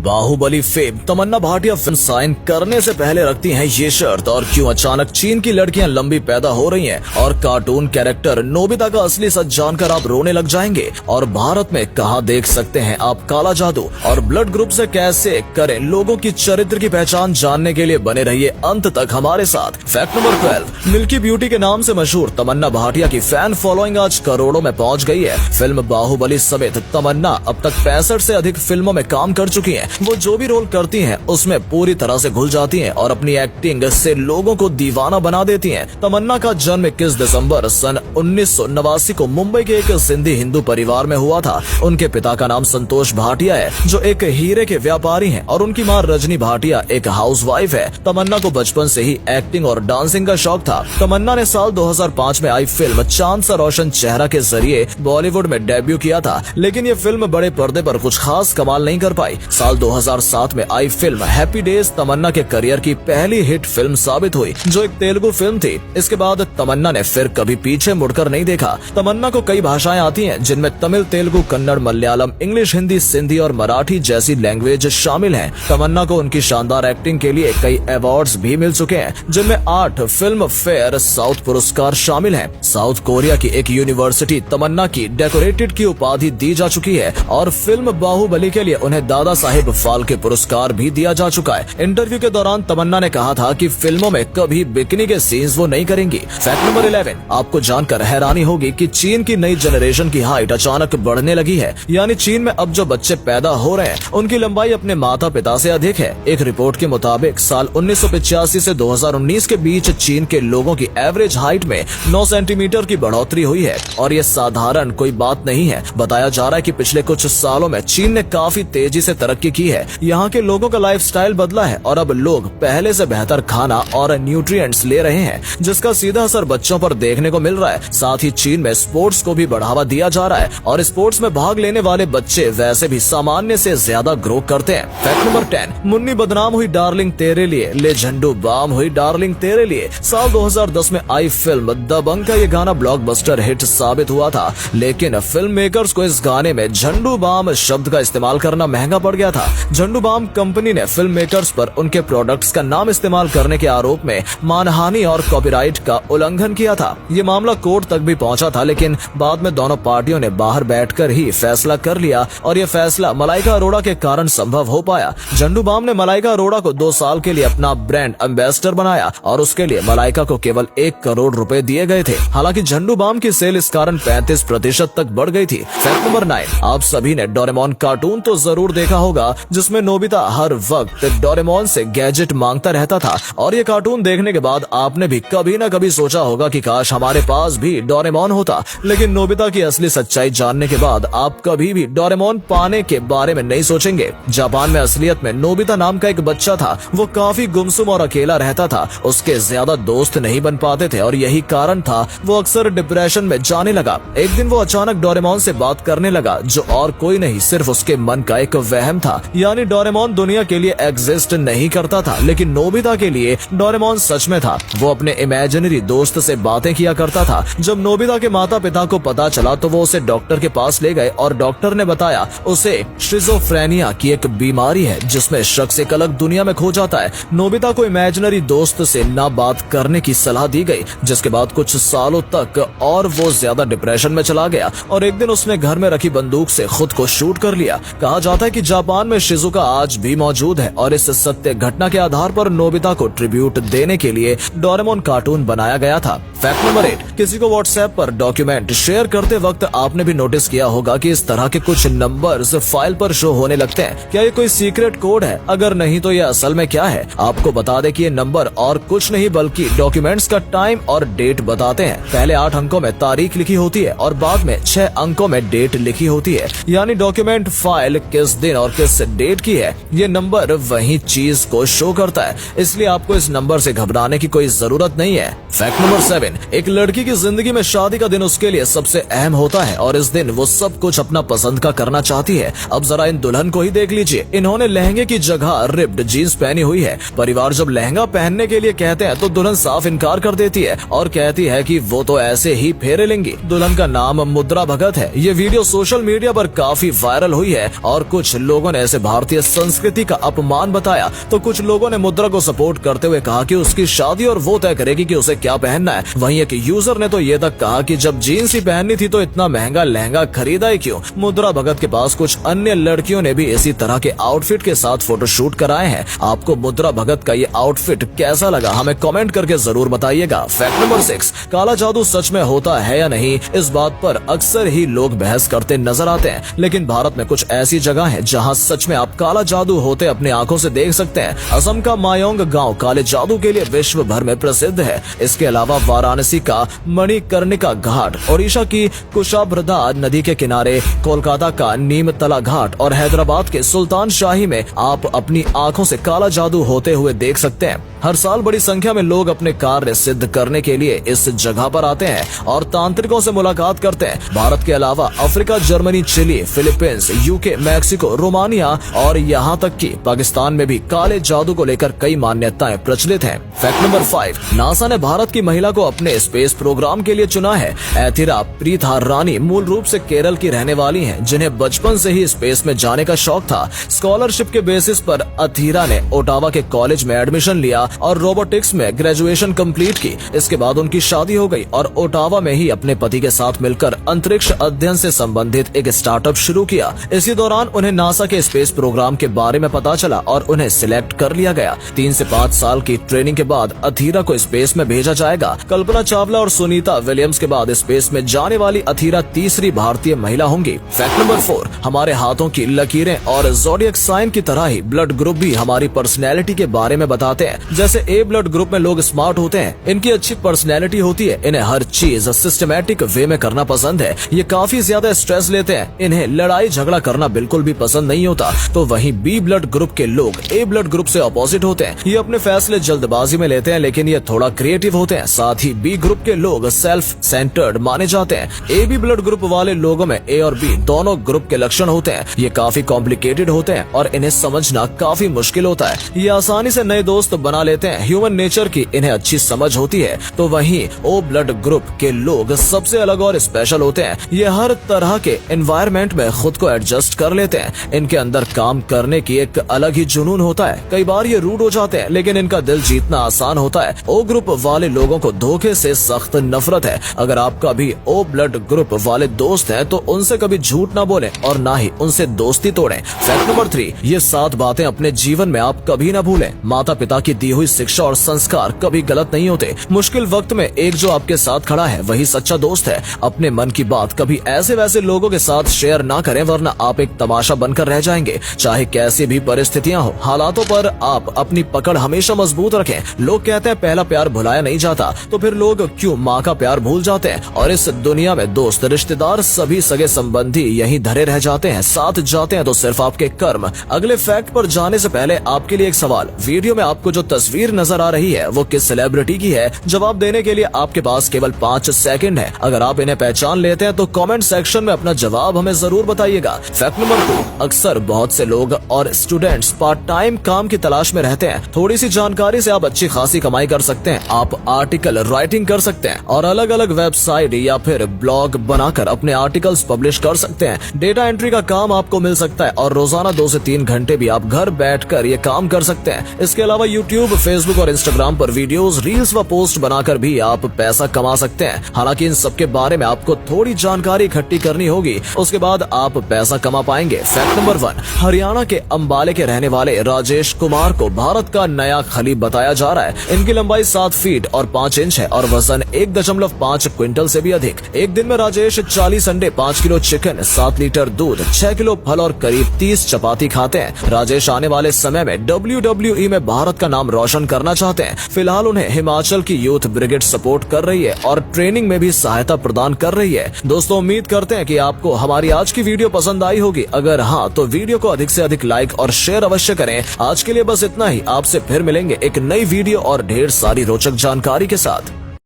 Baahubali fame तमन्ना Bhatia film sign करने से पहले रखती हैं ये शर्त, और क्यों अचानक चीन की लड़कियां लंबी पैदा हो रही हैं, और कार्टून कैरेक्टर नोबिता का असली सच जानकर आप रोने लग जाएंगे, और भारत में कहां देख सकते हैं आप काला जादू, और ब्लड ग्रुप से कैसे करें लोगों की चरित्र की पहचान जानने के लिए बने रहिए अंत तक हमारे साथ। फैक्ट नंबर 12, मिल्की ब्यूटी के नाम से मशहूर तमन्ना भाटिया की फैन फॉलोइंग आज करोड़ों में पहुंच गई है। फिल्म बाहुबली समेत तमन्ना अब तक 65 से अधिक फिल्मों में काम कर चुकी हैं। वो जो भी रोल करती हैं उसमें पूरी तरह से घुल जाती हैं और अपनी एक्टिंग से लोगों को दीवाना बना देती हैं। तमन्ना का जन्म 21 दिसंबर सन 1989 को मुंबई के एक सिंधी हिंदू परिवार में हुआ था। उनके पिता का नाम संतोष भाटिया है जो एक हीरे के व्यापारी हैं, और उनकी मां रजनी भाटिया एक हाउसवाइफ है। तमन्ना को बचपन से ही एक्टिंग और डांसिंग का शौक था। तमन्ना ने साल 2005 में आई फिल्म चांद सा रोशन चेहरा के जरिए बॉलीवुड में डेब्यू किया था, लेकिन ये फिल्म बड़े पर्दे पर कुछ खास कमाल नहीं कर पाई। साल 2007 में आई फिल्म हैप्पी डेज तमन्ना के करियर की पहली हिट फिल्म साबित हुई, जो एक तेलुगु फिल्म थी। इसके बाद तमन्ना ने फिर कभी पीछे मुड़कर नहीं देखा। तमन्ना को कई भाषाएं आती हैं, जिनमें तमिल, तेलुगु, कन्नड़, मलयालम, इंग्लिश, हिंदी, सिंधी और मराठी जैसी लैंग्वेज शामिल हैं। तमन्ना को उनकी शानदार एक्टिंग के लिए कई अवार्ड्स भी मिल चुके हैं, जिनमें 8 फिल्म फेयर साउथ पुरस्कार शामिल हैं। साउथ कोरिया की एक यूनिवर्सिटी तमन्ना की डेकोरेटेड की उपाधि दी जा चुकी है, और फिल्म बाहुबली के लिए उन्हें दादा साहिब फाल्के पुरस्कार भी दिया जा चुका है। इंटरव्यू के दौरान तमन्ना ने कहा था कि फिल्मों में कभी बिकनी के सीन्स वो नहीं करेंगी। फैक्ट नंबर 11, आपको जानकर हैरानी होगी कि चीन की नई जनरेशन की हाइट अचानक बढ़ने लगी है। यानी चीन में अब जो बच्चे पैदा हो रहे हैं उनकी लंबाई अपने माता पिता से अधिक है। एक रिपोर्ट के मुताबिक साल 1985 से 2019 के बीच चीन के लोगों की एवरेज हाइट में 9 सेंटीमीटर की बढ़ोतरी हुई है, और ये साधारण कोई बात नहीं है। बताया जा रहा है कि पिछले कुछ सालों में चीन ने काफी तेजी से तरक्की की है। यहाँ के लोगों का लाइफस्टाइल बदला है, और अब लोग पहले से बेहतर खाना और न्यूट्रिएंट्स ले रहे हैं, जिसका सीधा असर बच्चों पर देखने को मिल रहा है। साथ ही चीन में स्पोर्ट्स को भी बढ़ावा दिया जा रहा है, और स्पोर्ट्स में भाग लेने वाले बच्चे वैसे भी सामान्य से ज्यादा ग्रो करते हैं। फैक्ट नंबर 10, मुन्नी बदनाम हुई डार्लिंग तेरे लिए, ले झंडू बाम हुई डार्लिंग तेरे लिए। साल 2010 में आई फिल्म दबंग का ये गाना ब्लॉकबस्टर हिट साबित हुआ था, लेकिन फिल्म मेकर्स को इस गाने में झंडू बाम शब्द का इस्तेमाल करना महंगा पड़ गया था। झंडू बाम कंपनी ने फिल्म मेकर्स पर उनके प्रोडक्ट्स का नाम इस्तेमाल करने के आरोप में मानहानि और कॉपीराइट का उल्लंघन किया था। ये मामला कोर्ट तक भी पहुंचा था, लेकिन बाद में दोनों पार्टियों ने बाहर बैठकर ही फैसला कर लिया, और ये फैसला मलाइका अरोड़ा के कारण संभव हो पाया। झंडू बाम ने मलाइका अरोड़ा को 2 साल के लिए अपना ब्रांड एम्बेसडर बनाया, और उसके लिए मलाइका को केवल 1 करोड़ रुपए दिए गए थे। हालांकि झंडू बाम की सेल इस कारण 35% तक बढ़ गई थी। फैक्ट नंबर 9, आप सभी ने डोरेमोन कार्टून तो जरूर देखा होगा, जिसमें नोबिता हर वक्त डोरेमोन से गैजेट मांगता रहता था, और ये कार्टून देखने के बाद आपने भी कभी न कभी सोचा होगा कि काश हमारे पास भी डोरेमोन होता। लेकिन नोबिता की असली सच्चाई जानने के बाद आप कभी भी डोरेमोन पाने के बारे में नहीं सोचेंगे। जापान में असलियत में नोबिता नाम का एक बच्चा था। वो काफी गुमसुम और अकेला रहता था। उसके ज्यादा दोस्त नहीं बन पाते थे, और यही कारण था वो अक्सर डिप्रेशन में जाने लगा। एक दिन वो अचानक डोरेमोन से बात करने लगा, जो और कोई नहीं सिर्फ उसके मन का एक वहम था। यानी डोरेमोन दुनिया के लिए एग्जिस्ट नहीं करता था, लेकिन नोबिता के लिए डोरेमोन सच में था। वो अपने इमेजिनरी दोस्त से बातें किया करता था। जब नोबिता के माता पिता को पता चला तो वो उसे डॉक्टर के पास ले गए, और डॉक्टर ने बताया उसे शिज़ोफ्रेनिया की एक बीमारी है, जिसमें शख्स एक अलग दुनिया में खो जाता है। नोबिता को इमेजिनरी दोस्त से ना बात करने की सलाह दी गई, जिसके बाद कुछ सालों तक और वो ज्यादा डिप्रेशन में चला गया, और एक दिन उसने घर में रखी बंदूक से खुद को शूट कर लिया। कहा जाता है कि जापान में शिजुका आज भी मौजूद है, और इस सत्य घटना के आधार पर नोबिता को ट्रिब्यूट देने के लिए डोरेमोन कार्टून बनाया गया था। फैक्ट नंबर 8, किसी को व्हाट्सएप पर डॉक्यूमेंट शेयर करते वक्त आपने भी नोटिस किया होगा कि इस तरह के कुछ नंबर्स फाइल पर शो होने लगते हैं। क्या ये कोई सीक्रेट कोड है? अगर नहीं तो ये असल में क्या है? आपको बता दें कि ये नंबर और कुछ नहीं बल्कि डॉक्यूमेंट्स का टाइम और डेट बताते हैं। पहले 8 अंकों में तारीख लिखी होती है, और बाद में 6 अंकों में डेट लिखी होती है। यानी डॉक्यूमेंट फाइल किस दिन और किस डेट की है, ये नंबर वही चीज को शो करता है। इसलिए आपको इस नंबर से घबराने की कोई जरूरत नहीं है। फैक्ट नंबर 7, एक लड़की की जिंदगी में शादी का दिन उसके लिए सबसे अहम होता है, और इस दिन वो सब कुछ अपना पसंद का करना चाहती है। अब जरा इन दुल्हन को ही देख लीजिए। इन्होंने लहंगे की जगह रिप्ड जीन्स पहनी हुई है। परिवार जब लहंगा पहनने के लिए कहते हैं तो दुल्हन साफ इनकार कर देती है, और कहती है कि वो तो ऐसे ही फेरे लेंगी। दुल्हन का नाम मुद्रा भगत है। ये वीडियो सोशल मीडिया पर काफी वायरल हुई है, और कुछ लोगों ने इसे भारतीय संस्कृति का अपमान बताया तो कुछ लोगों ने मुद्रा को सपोर्ट करते हुए कहा कि उसकी शादी और वो तय करेगी कि उसे क्या पहनना है। वहीं एक यूजर ने तो ये तक कहा कि जब जीन्स ही पहननी थी तो इतना महंगा लहंगा खरीदा ही क्यों। मुद्रा भगत के पास कुछ अन्य लड़कियों ने भी इसी तरह के आउटफिट के साथ फोटोशूट कराए हैं। आपको मुद्रा भगत का ये आउटफिट कैसा लगा हमें कमेंट करके जरूर बताइएगा। फैक्ट नंबर 6, काला जादू सच में होता है या नहीं, इस बात पर अक्सर ही लोग बहस करते नजर आते हैं, लेकिन भारत में कुछ ऐसी जगह है जहाँ सच में आप काला जादू होते अपने आंखों से देख सकते हैं। असम का मायोंग गांव काले जादू के लिए विश्व भर में प्रसिद्ध है। इसके अलावा वाराणसी का मणिकर्णिका घाट, ओडिशा की कुशाभ्रदा नदी के किनारे, कोलकाता का नीमतला घाट और हैदराबाद के सुल्तान शाही में आप अपनी आंखों से काला जादू होते हुए देख सकते हैं। हर साल बड़ी संख्या में लोग अपने कार्य सिद्ध करने के लिए इस जगह पर आते हैं और तांत्रिकों से मुलाकात करते हैं। भारत के अलावा Africa, Germany, Chile, Philippines, UK, Mexico, Romania और यहाँ तक कि पाकिस्तान में भी काले जादू को लेकर कई मान्यताएं प्रचलित हैं। फैक्ट नंबर 5, नासा ने भारत की महिला को अपने स्पेस प्रोग्राम के लिए चुना है। एथिरा प्रीथा रानी मूल रूप से केरल की रहने वाली हैं, जिन्हें बचपन से ही स्पेस में जाने का शौक था। स्कॉलरशिप के बेसिस पर अथिरा ने ओटावा के कॉलेज में एडमिशन लिया और रोबोटिक्स में ग्रेजुएशन कंप्लीट की। इसके बाद उनकी शादी हो गई और ओटावा में ही अपने पति के साथ मिलकर अंतरिक्ष अध्ययन से संबंधित एक स्टार्टअप शुरू किया। इसी दौरान उन्हें नासा के स्पेस प्रोग्राम के बारे में पता चला और उन्हें सिलेक्ट कर लिया गया। 3 से 5 साल की ट्रेनिंग के बाद अथिरा को स्पेस में भेजा जाएगा। कल्पना चावला और सुनीता विलियम्स के बाद स्पेस में जाने वाली अथिरा तीसरी भारतीय महिला होंगी। फैक्ट नंबर 4, हमारे हाथों की लकीरें और ज़ोडिएक साइन की तरह ही ब्लड ग्रुप भी हमारी पर्सनैलिटी के बारे में बताते हैं। जैसे ए ब्लड ग्रुप में लोग स्मार्ट होते हैं, इनकी अच्छी पर्सनैलिटी होती है, इन्हें हर चीज सिस्टमैटिक वे में करना पसंद है, ये काफी ज्यादा स्ट्रेस लेते हैं, इन्हें लड़ाई झगड़ा करना बिल्कुल भी पसंद नहीं होता। तो वहीं बी ब्लड ग्रुप के लोग ए ब्लड ग्रुप से अपोजिट होते हैं, ये अपने फैसले जल्दबाजी में लेते हैं लेकिन ये थोड़ा क्रिएटिव होते हैं। साथ ही बी ग्रुप के लोग सेल्फ सेंटर्ड माने जाते हैं। ए बी ब्लड ग्रुप वाले लोगों में ए और बी दोनों ग्रुप के लक्षण होते हैं। ये काफी कॉम्प्लिकेटेड होते हैं और इन्हें समझना काफी मुश्किल होता है। ये आसानी से नए दोस्त बना लेते हैं, ह्यूमन नेचर की इन्हें अच्छी समझ होती है। तो वहीं ओ ब्लड ग्रुप के लोग सबसे अलग और स्पेशल होते हैं। ये हर तरह के एनवायरनमेंट में खुद को एडजस्ट कर लेते हैं। इनके अंदर काम करने की एक अलग ही जुनून होता है। कई बार ये रूड हो जाते हैं लेकिन इनका दिल जीतना आसान होता है। ओ ग्रुप वाले लोगों को धोखे से सख्त नफरत है। अगर आपका भी ओ ब्लड ग्रुप वाले दोस्त हैं तो उनसे कभी झूठ ना बोलें और ना ही उनसे दोस्ती तोड़ें। फैक्ट नंबर 3, ये 7 बातें अपने जीवन में आप कभी ना भूलें। माता पिता की दी हुई शिक्षा और संस्कार कभी गलत नहीं होते। मुश्किल वक्त में एक जो आपके साथ खड़ा है वही सच्चा दोस्त है। अपने मन की बात कभी ऐसे वैसे लोगों के साथ शेयर ना करें वरना आप एक तमाशा बनकर रह जाएंगे। चाहे कैसी भी परिस्थितियां हो, हालातों पर आप अपनी पकड़ हमेशा मजबूत रखें। लोग कहते हैं पहला प्यार भुलाया नहीं जाता, तो फिर लोग क्यों माँ का प्यार भूल जाते हैं। और इस दुनिया में दोस्त, रिश्तेदार, सभी सगे संबंधी यहीं धरे रह जाते हैं। साथ जाते हैं तो सिर्फ आपके कर्म। अगले फैक्ट पर जाने से पहले आपके लिए एक सवाल, वीडियो में आपको जो तस्वीर नजर आ रही है वो किस सेलिब्रिटी की है? जवाब देने के लिए आपके पास केवल 5 सेकंड है। अगर आप इन्हें पहचान लेते हैं तो कमेंट सेक्शन में अपना जवाब हमें जरूर बताइएगा। फैक्ट नंबर 2, अक्सर बहुत से लोग और स्टूडेंट्स पार्ट टाइम काम की तलाश में रहते हैं। थोड़ी सी जानकारी से आप अच्छी खासी कमाई कर सकते हैं। आप आर्टिकल राइटिंग कर सकते हैं और अलग अलग वेबसाइट या फिर ब्लॉग बनाकर अपने आर्टिकल्स पब्लिश कर सकते हैं। डेटा एंट्री का काम आपको मिल सकता है और रोजाना 2 से 3 घंटे भी आप घर बैठकर ये काम कर सकते हैं। इसके अलावा यूट्यूब, फेसबुक और इंस्टाग्राम पर वीडियोस, रील्स व पोस्ट बनाकर भी आप पैसा कमा सकते हैं। हालांकि इन सब के बारे में आपको थोड़ी जानकारी इकट्ठी करनी होगी, उसके बाद आप पैसा कमा पाएंगे। फैक्ट नंबर 1, हरियाणा के अंबाले के रहने वाले राजेश कुमार को भारत का नया खलीफ बताया जा रहा है। इनकी लंबाई 7 फीट और 5 इंच है और वजन 1.5 क्विंटल से भी अधिक। एक दिन में राजेश 40 अंडे, 5 किलो चिकन, 7 लीटर दूध, 6 किलो फल और करीब 30 चपाती खाते हैं। राजेश आने वाले समय में WWE में भारत का नाम रोशन करना चाहते हैं। फिलहाल उन्हें हिमाचल की यूथ ब्रिगेड सपोर्ट कर रही है और ट्रेनिंग में भी सहायता प्रदान कर रही है। दोस्तों, उम्मीद करते हैं कि आपको हमारी आज की वीडियो पसंद आई होगी। अगर हाँ तो वीडियो को अधिक से अधिक लाइक और शेयर अवश्य करें। आज के लिए बस इतना ही। आपसे फिर मिलेंगे एक नई वीडियो और ढेर सारी रोचक जानकारी के साथ।